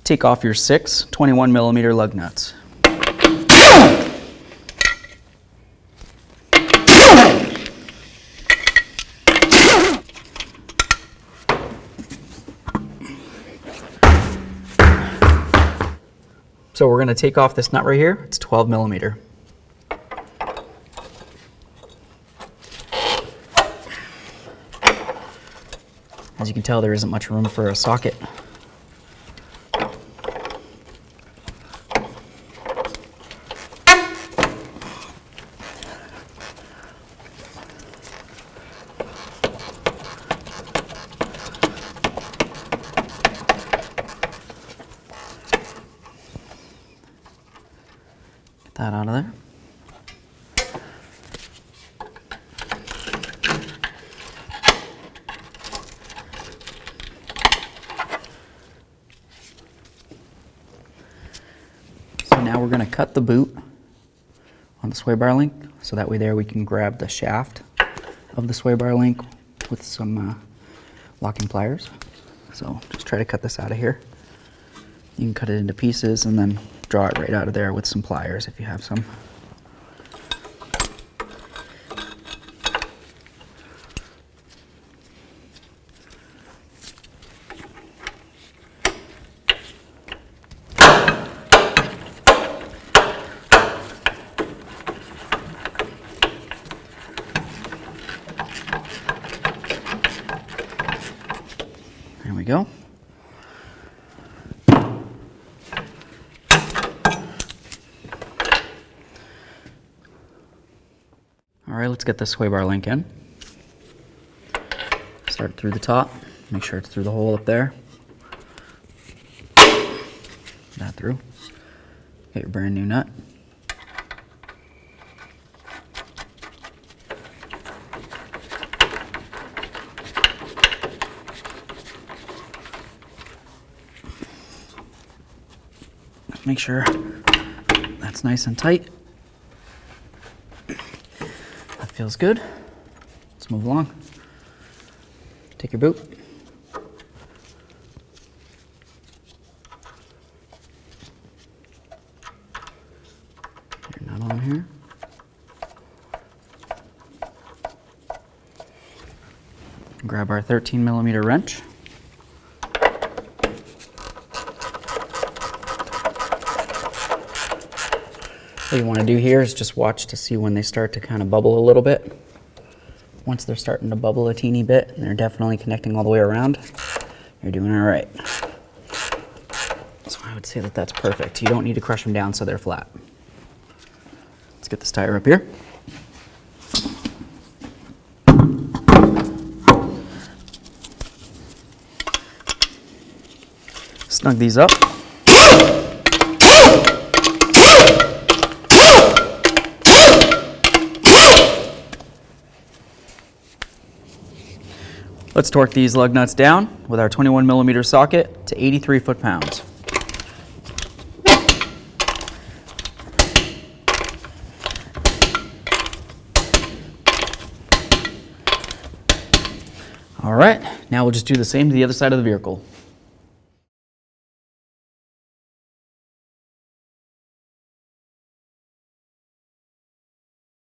take off your 6 21mm lug nuts. So we're going to take off this nut right here. It's 12mm. As you can tell, there isn't much room for a socket. Get that out of there. Now we're going to cut the boot on the sway bar link, so that way there we can grab the shaft of the sway bar link with some locking pliers. So just try to cut this out of here. You can cut it into pieces and then draw it right out of there with some pliers if you have some. There we go. All right, let's get the sway bar link in. Start through the top, make sure it's through the hole up there. That through. Get your brand new nut. Make sure that's nice and tight. That feels good. Let's move along. Take your boot. Put your nut on here. Grab our 13mm wrench. What you want to do here is just watch to see when they start to kind of bubble a little bit. Once they're starting to bubble a teeny bit, and they're definitely connecting all the way around, you're doing all right. So I would say that that's perfect. You don't need to crush them down so they're flat. Let's get this tire up here. Snug these up. Let's torque these lug nuts down with our 21mm socket to 83 foot-pounds. All right, now we'll just do the same to the other side of the vehicle.